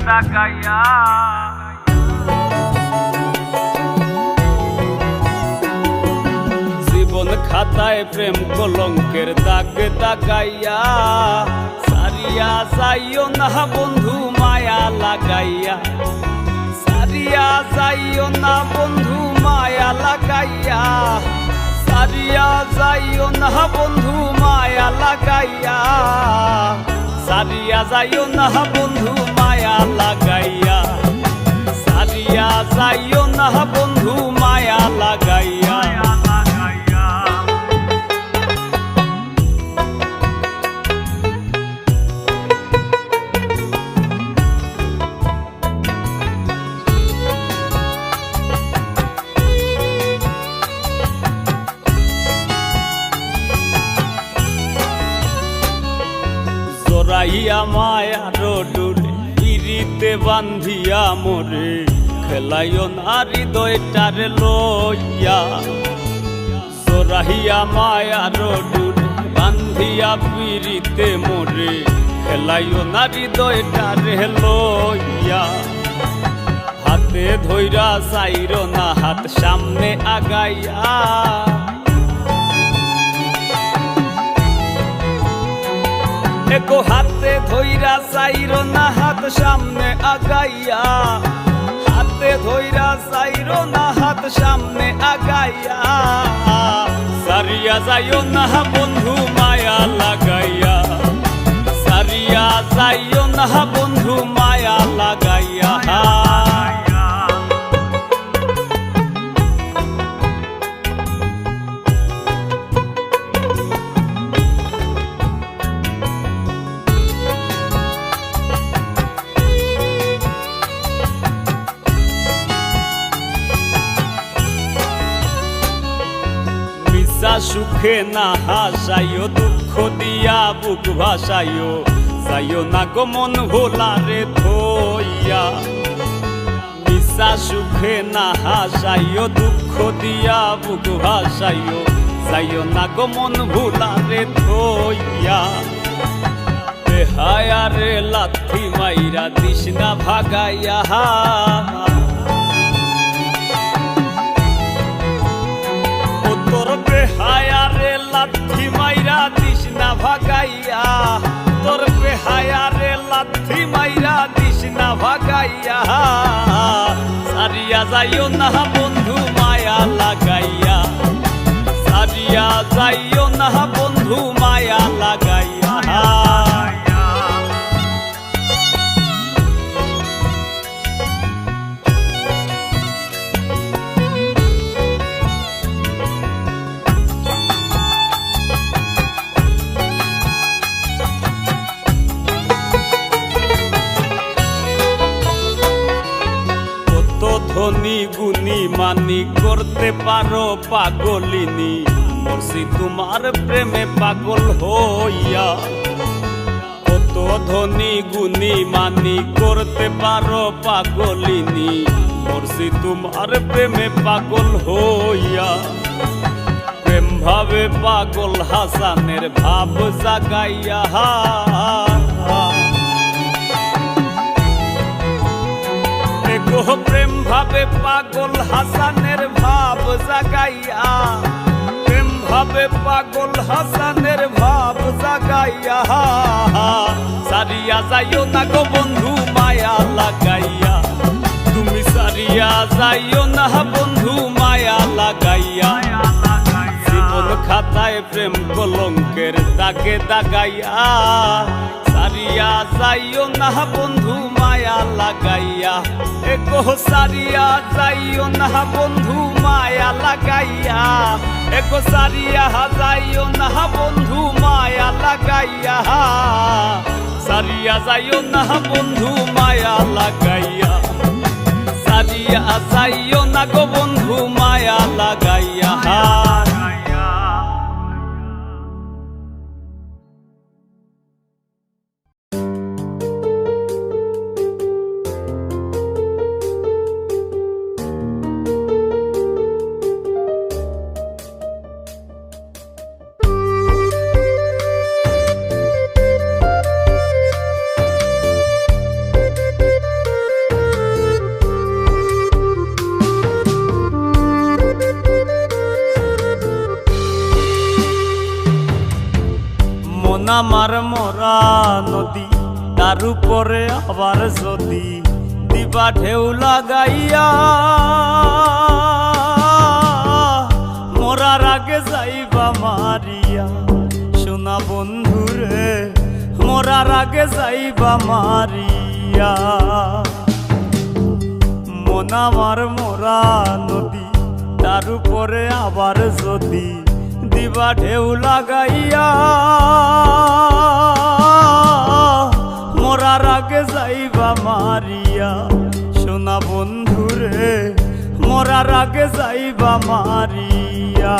তাকাইয়া। জীবন খাতায় প্রেম কলঙ্কের দাগ তাকাইয়া, সারিয়া যাইও না বন্ধু মায়া লাগাইয়া, সারিয়া যাইও না বন্ধু মায়া লাগাইয়া, সারিয়া যাইও না বন্ধু মায়া লাগাইয়া, সারিয়া যাইও না বন্ধু মায়া লাগাইয়া, সারিয়া যাইও না বন্ধু মায়া লাগাইয়া। জোরাইয়া মায়ার ডোরে পিরিতে বান্ধিয়া মোরে, খেলাইও না হৃদয়টারে লইয়া। জোরাইয়া মায়ার ডোরে বান্ধিয়া পিরিতে মোরে, খেলাইও না হৃদয়টারে লইয়া। হাতে ধইরা চাইরো না হাত সামনে আগাইয়া, এগো হাতে ধইরা চাইরো না হাত সামনে আগাইয়া, হাতে ধইরা চাইরো না হাত সামনে আগাইয়া। সারিয়া যাইও না বন্ধু মায়া লাগাইয়া, সারিয়া যাইও না বন্ধু মায়া লাগাইয়া। সুখে না হাসাইও, দুঃখ দিয়া বুক ভাসাইও, যাইও না গো মন ভোলারে থইয়া। মিশা সুখে না হাসাইও, দুঃখ দিয়া বুক ভাসাইও, যাইও না গো মন ভোলারে থইয়া। বেহায়ারে লাথি মাইরা দিস না ভাগাইয়া, তোর বেহায়ারে লাথি মাইরা দিস না ভাগাইয়া, তোর বেহায়ারে লাথি মাইরা দিস না ভাগাইয়া। সারিয়া যাইও না বন্ধু মায়া লাগাইয়া, সারিয়া যাইও না বন্ধু মায়া লাগাইয়া। ধনী গুণী মানি করতে পারো পাগলিনী, মরছি তোমার প্রেমে পাগল হইয়া। কত ধনী গুণী মানি করতে পারো পাগলিনী, মরছি তোমার প্রেমে পাগল হইয়া। প্রেম ভাবে পাগল হাসানের ভাব জাগাইয়া, প্রেম ভাবে পাগল হাসানের ভাব জাগাইয়া, প্রেম ভাবে পাগল হাসানের ভাব জাগাইয়া। সারিয়া যাইও না গো বন্ধু মায়া লাগাইয়া, তুমি সারিয়া যাইও না বন্ধু মায়া লাগাইয়া। জীবন খাতায় প্রেম কলঙ্কের দাগে দাগাইয়া, সারিয়া যাইও না বন্ধু মায়া লাগাইয়া। এগো সারিয়া যাইও না বন্ধু মায়া লাগাইয়া, এগো সারিয়া যাইও না বন্ধু মায়া লাগাইয়া। সারিয়া যাইও না বন্ধু মায়া লাগাইয়া, সারিয়া যাইও না গো বন্ধু মায়া লাগাইয়া। মন আমার মরা নদী, তার উপরে আবার যদি দিবা ঢেউ লাগাইয়া, মরার আগে যাইবা মারিয়া। সোনা বন্ধুরে মরার আগে যাইবা মারিয়া। মন আমার মরা নদী, তার উপরে আবার যদি দিবা ঢেউ লাগাইয়া, মরার আগে যাইবা মারিয়া। সোনা বন্ধুরে মরার আগে যাইবা মারিয়া।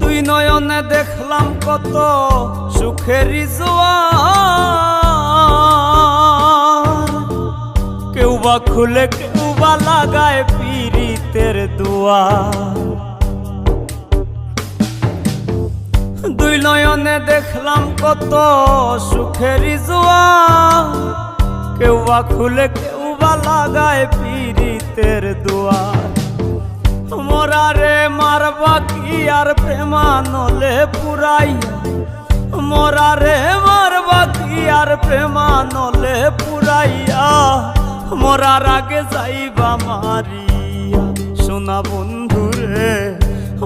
দুই নয়নে দেখলাম কত সুখেরই জোয়ার, কেউ বা খুলে কেউ বা লাগায় পীড়িতের দুয়ার। দুই নয়নে দেখলাম কত সুখেরই জোয়ার, কেউ বা খুলে কেউ বা লাগায় পীড়িতের দুয়ার। মরারে মারবা কি আর প্রেমানলে পুরাইয়া, মরারে মারবা কি আর প্রেমানলে পুরাইয়া। মরার আগে যাইবা মারিয়া। সোনা বন্ধুরে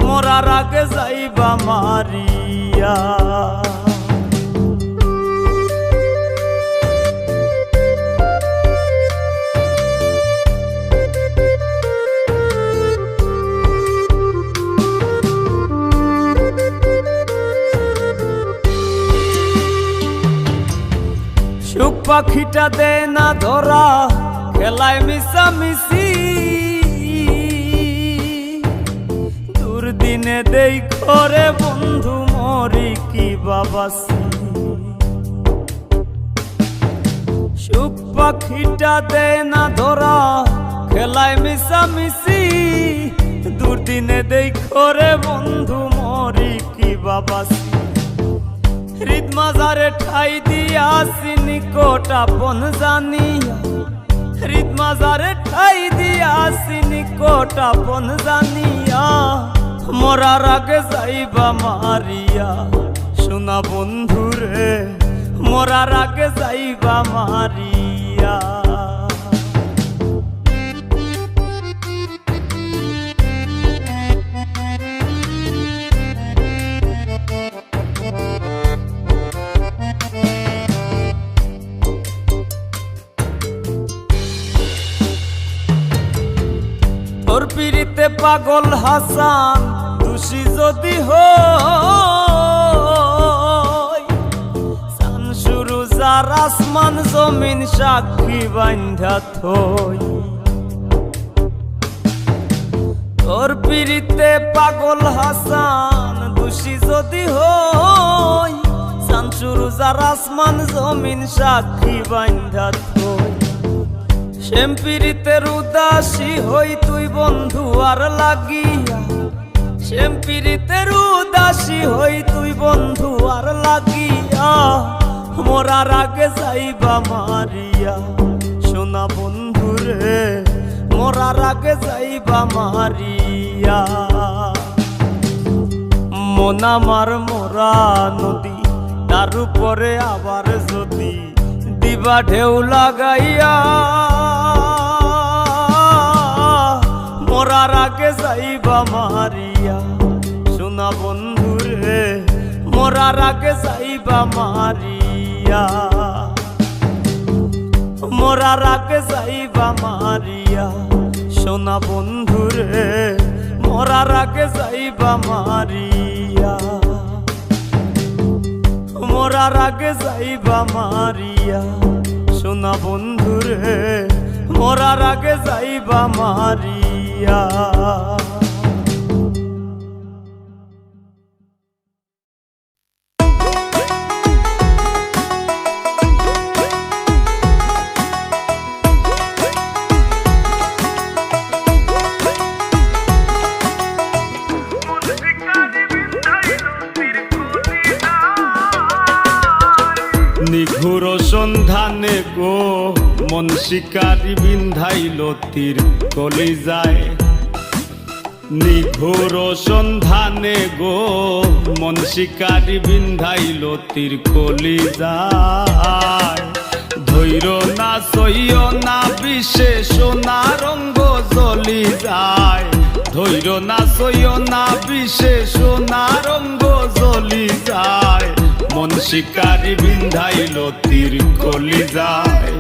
মরার আগে যাইবা মারিয়া। সুখ পাখিটা দে না ধরা, খেলায় মিশামিশি, দুর্দিনে দেই করে বন্ধু মরি কি বাবাসি। সুখ পাখিটা দে না ধরা, খেলায় মিশামিশি, দুর্দিনে দেই করে বন্ধু মরি কি বাবাসি। হৃদ মাজারে ঠাই দিয়াছি নিকট আপন জানিয়া, হৃদ মাজারে ঠাই দিয়াছি নিকট আপন জানিয়া। মরার আগে যাইবা মারিয়া। সোনা বন্ধুরে মরার আগে যাইবা মারিয়া। তোর পিড়িতে পাগল হাসান দোষী যদি হই, সানসুরু যার আসমান জমিন সাক্ষী বান্ধা থই। তোর পিড়িতে পাগল হাসান দোষী যদি হই, সানসুরু যার আসমান জমিন সাক্ষী বান্ধা থই। শ্যাম পীড়িতের উদাসী হই তুই বন্ধু আর লাগিয়া, শ্যাম পীড়িতের উদাসী হই তুই বন্ধু আর লাগিয়া। মরার আগে যাইবা মারিয়া। সোনা বন্ধুরে মরার আগে যাইবা মারিয়া। মন আমার মরা নদী, তার উপরে আবার যদি দিবা ঢেউ লাগাইয়া, মরার আগে যাইবা মারিয়া। সোনা বন্ধুরে মরার আগে যাইবা মারিয়া। মরার আগে যাইবা মারিয়া। সোনা বন্ধুরে মরার আগে যাইবা মারিয়া। মরার আগে যাইবা মারিয়া। সোনা বন্ধুরে মরার আগে যাইবা মারিয়া। সন্ধানে গো মন শিকারি বিন্ধাইল তীর কলিজায় নিঘোর সন্ধানে গো মন শিকারি বিন্ধাইল তীর কলিজায় ধৈর না সইয় না বিশেষ না রঙ্গ জ্বলি যায় ধৈর না সইয় না বিশেষ না রঙ্গ জ্বলি যায় মন শিকারি বিন্ধাইল তীর কলিজায়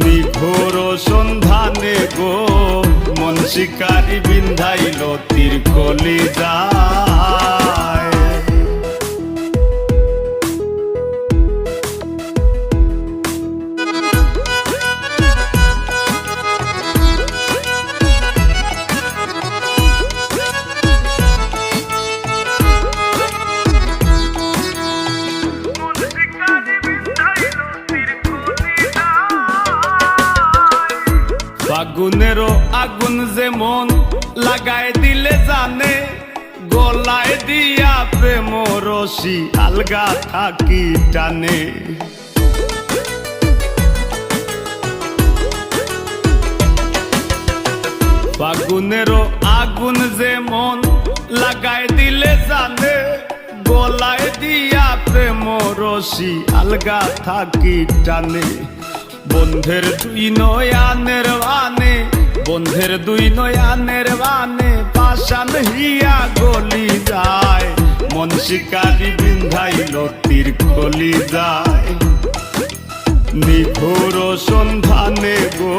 নিঘোর সন্ধানে গো মন শিকারি বিন্ধাইল তীর কলিজায় ফাগুনেরও আগুন যেমন লাগাই দিলে জানে গলায় দিয়া প্রেম রশি আলগা থাকি টানে ফাগুনেরও আগুন যেমন লাগাই দিলে জানে গলায় দিয়া প্রেম রশি আলগা থাকি টানে বন্ধের দুই নয়ানের বানে বন্ধের দুই নয়ানের বানে পাশান হিয়া গলি যায় মন শিকারি বিন্ধাইল তীর কলিজায় নিঘোর সন্ধানে গো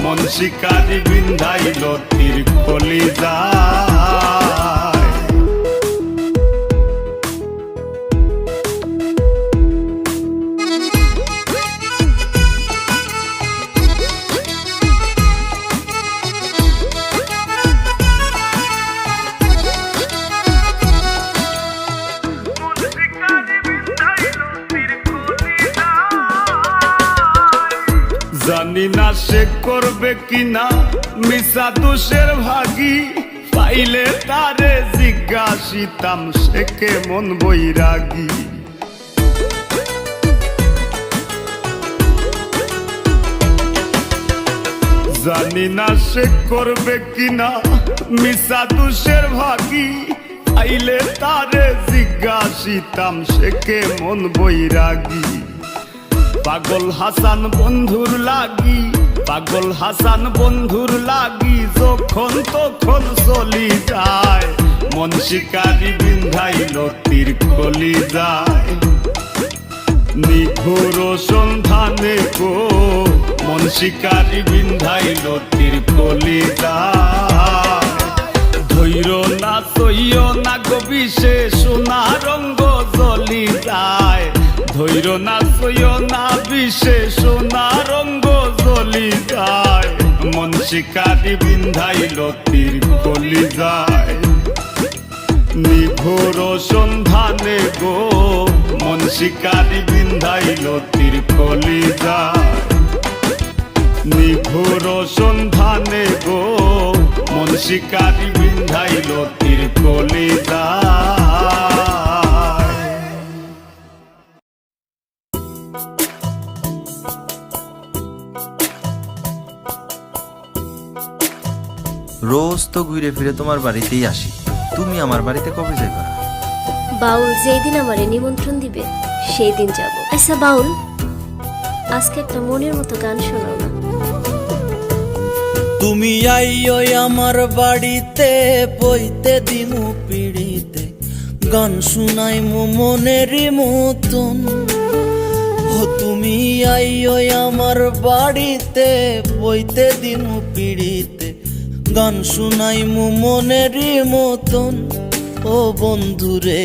মন শিকারি বিন্ধাইল তীর কলিজায় জানি না সে করবে কিনা মিশা দোষের ভাগী পাইলে তারে জিজ্ঞাসিতাম সে কেমন বৈরাগী জানি না সে করবে কিনা মিশা দোষের ভাগী পাইলে তারে জিজ্ঞাসিতাম সে কেমন বৈরাগী পাগল হাসান বন্ধুর লাগি পাগল হাসান বন্ধুর লাগি যখন তখন চলি যায় মন শিকারি বিন্ধাইল তীর কলিজায় নিঘোর সন্ধানে গো মন শিকারি বিন্ধাইল তীর কলিজায় ধৈর না সইয় না গো বিশেষ না রঙ্গ জ্বলি যায় ধৈর না সইয় না বিশেষ না রঙ্গ জ্বলি যায় মন শিকারি বিন্ধাইল তীর কলিজায় নিঘোর সন্ধানে গো মন শিকারি বিন্ধাইল তীর কলিজায় নিঘোর সন্ধানে গো মন শিকারি বিন্ধাইল তীর কলিজায় রোজ তো ঘুরে ফিরে তোমার বাড়িতেই আসি, তুমি আমার বাড়িতে কবে যাইবা? বাউল যেদিন আমারে নিমন্ত্রণ দিবে সেই দিন যাব। আচ্ছা বাউল, আজকে একটা মনের মতো গান শোনাও না। তুমি আইও আমার বাড়িতে বইতে দিমু পিড়িতে গান শুনাই মনেরই মতন। ও তুমি আইও আমার বাড়িতে বইতে দিমু পিড়িতে গান শুনাই মনেরই মতন। ও বন্ধুরে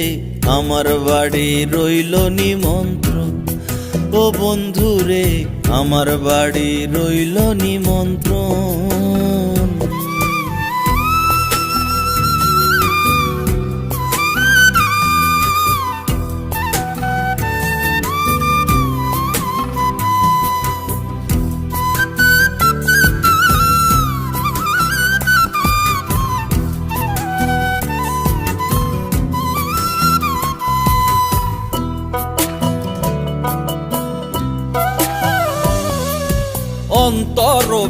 আমার বাড়ি রইল নিমন্ত্রণ, ও বন্ধুরে আমার বাড়ি রইল নিমন্ত্রণ।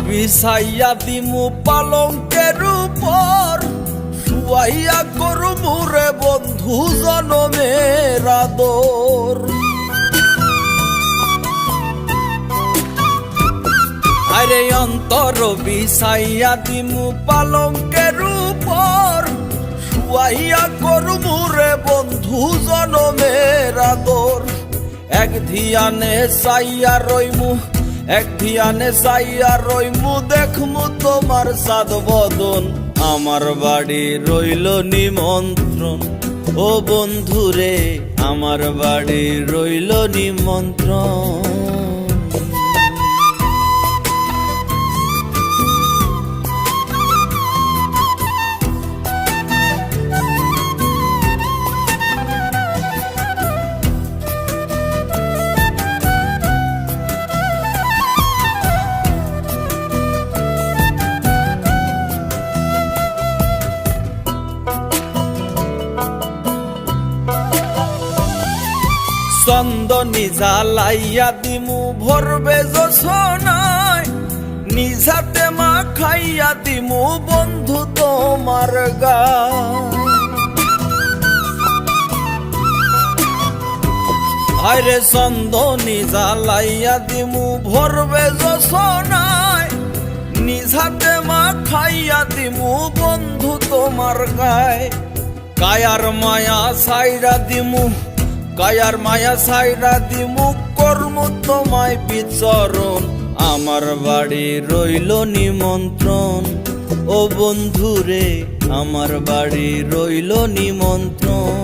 বিছাইয়া দিমু পালঙ্কের উপর, শুয়াইয়া করমু রে বন্ধু জনমের আদর। আরে অন্তর বিছাইয়া দিমু পালঙ্কের উপর, শুয়াইয়া করমু রে বন্ধু জনমের আদর। এক ধিয়ানে চাইয়া রইমু, এক ধিয়ানে চাইয়া রইমু, দেখমু তোমার সাদ বদন। আমার বাড়ি রইল নিমন্ত্রণ, ও বন্ধু রে আমার বাড়ি রইল নিমন্ত্রণ। চন্দনী জ্বালাইয়া দিমু ভরবে জোছনায়, নিজাতে মা খাইয়া দিমু বন্ধু তোমার গায়। আরে চন্দনী জ্বালাইয়া দিমু ভরবে জোছনায়, নিজাতে মা খাইয়া দিমু বন্ধু তোমার গায়। কায়ার মায়া সাইরা দিমু, কায়ার মায়া সাইরা দিমু, কর্ম তোমায় বিচরণ। আমার বাড়ি রইল নিমন্ত্রণ, ও বন্ধু রে আমার বাড়ি রইল নিমন্ত্রণ।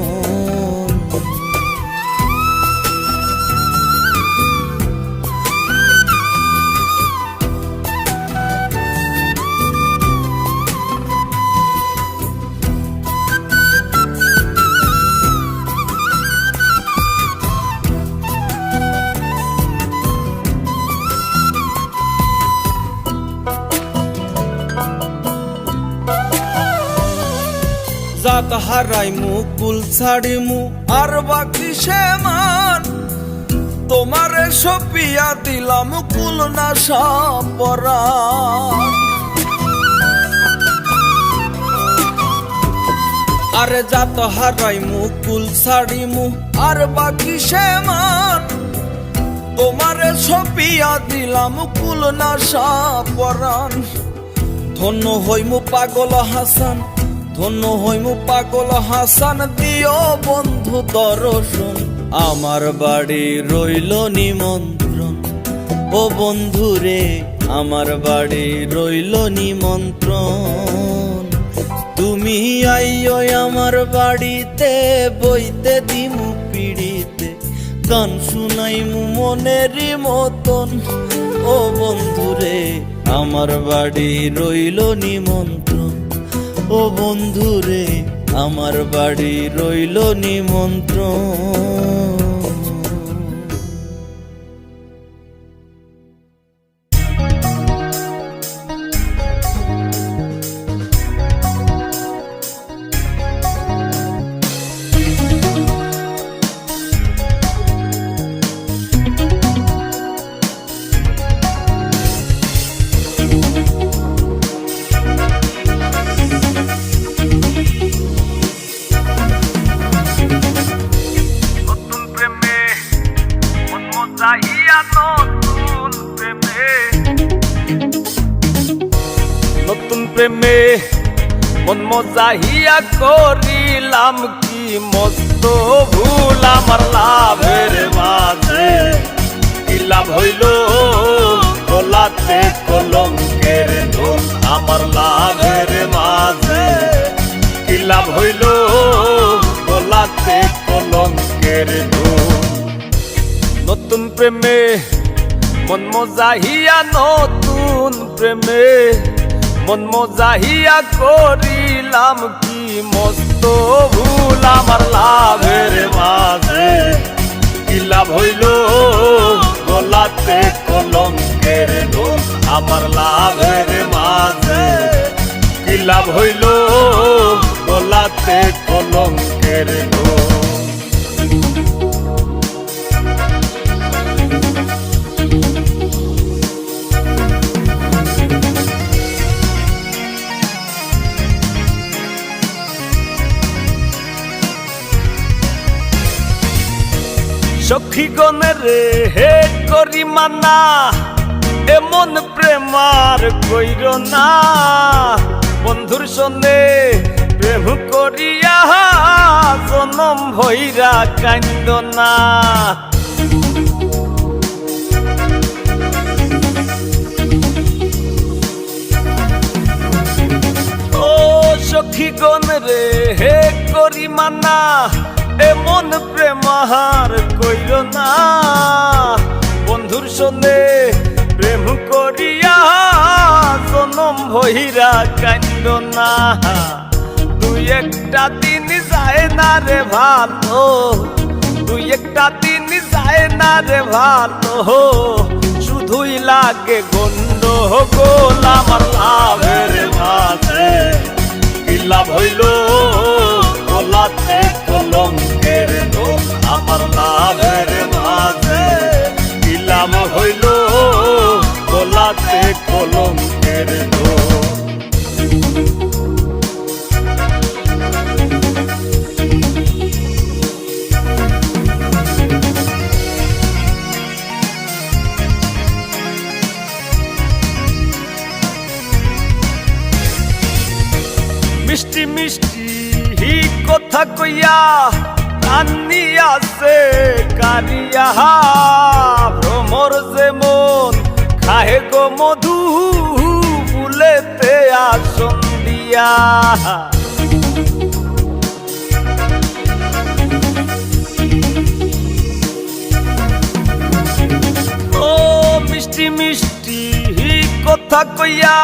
জাত হারাইমু কুল ছাড়িমু আর বাকি সে মান, তোমারে সপিয়া দিলাম কুল না সাপরান। আরে জাত হারাইমু কুল ছাড়িমু আর বাকি সে মান, তোমারে সপিয়া দিলাম কুল না সাপরান। ধন্য হইমু পাগল হাসান, ধন্য হইমু পাগল হাসান, দিও বন্ধু দর্শন। আমার বাড়ি রইল নিমন্ত্রণ, ও বন্ধু রে আমার বাড়ি রইল নিমন্ত্রণ। তুমি আইও আমার বাড়িতে, বইতে দিমু পিড়িতে, গান শুনাইমু মনেরই মতন। ও বন্ধু রে আমার বাড়ি রইল নিমন্ত্রণ, ও বন্ধু রে আমার বাড়ি রইল নিমন্ত্রণ। নতুন প্রেমে মন মজাহিয়া করিলাম কি মস্ত ভুল আমার লাভের মাঝে। কি লাভ হইল গলাতে কলঙ্কের ধুম আমার লাভের মাঝে। কি লাভ হইল গলাতে কলঙ্কের ধুম। নতুন প্রেমে মন মজাহিয়া, নতুন প্রেমে মন মজাহিয়া করিলাম কি মস্ত ভুল আমার লাভের মাঝে। কি লাভ হইল গলাতে কলঙ্কের ধুম আমার লাভের মাঝে। কি লাভ হইল গলাতে কলঙ্কের ধুম। সখীগণের হে করি মানা, এমন প্রেমার কইর না। বন্ধুর সনে প্রেম করিয়া জনম ভৈরা কান্দ না। ও সখীগণ রে হে করি মানা, এমন প্রেমার কইর না। বন্ধুর সনে প্রেম করিয়া জনম ভৈরা কান্দ না। দুই একটা দিন যায় না রে ভালো, দুই একটা দিন যায় না রে ভালো, শুধুই লাগে গন্ডগোল আমার লাভের মাঝে। কি লাভ হইল গোলাতে কলঙ্কের দোষ আমার লাভের মাঝে। কি লাভ হইল গোলাতে কলঙ্কের দোষ। মিষ্টি মিষ্টি হি কথা কইয়া কান্নি আছে কারিয়া, ভ্রমর যেমন খাহে গো মধু ফুলেতে আসন দিয়া। ও মিষ্টি মিষ্টি হি কথা কইয়া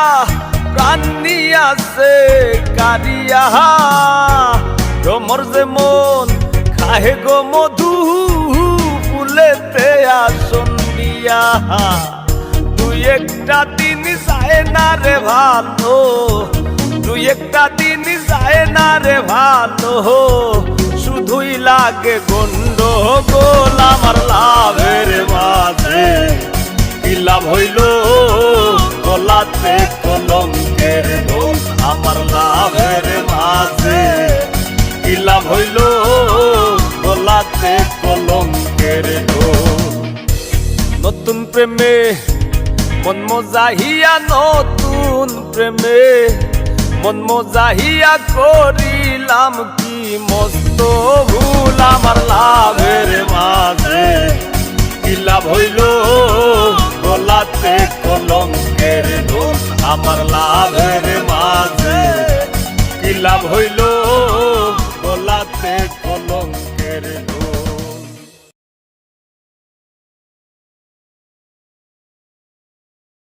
প্রাণী আছে কারিয়া, ভ্রমর যেমন খাহে গো মধু ফুলেতে আসন দিয়া। দুই একটা দিন যায় না রে ভালো, দুই একটা দিন যায় না রে ভালো, শুধুই লাগে গন্ডগোল আমার লাভের মাঝে। কি লাভ হইল গলাতে কলঙ্কের দোষ আমার লাভের মাঝে। কি লাভ হইল গলাতে কলঙ্কের দোষ। নতুন প্রেমে মন মজাহিয়া, নতুন প্রেমে মন মজাহিয়া করিলাম কি মস্ত ভুল আমার লাভের মাঝে। কি লাভ হইল গলাতে কলঙ্কের দোষ আমার লাভের মাঝে। কি লাভ হইল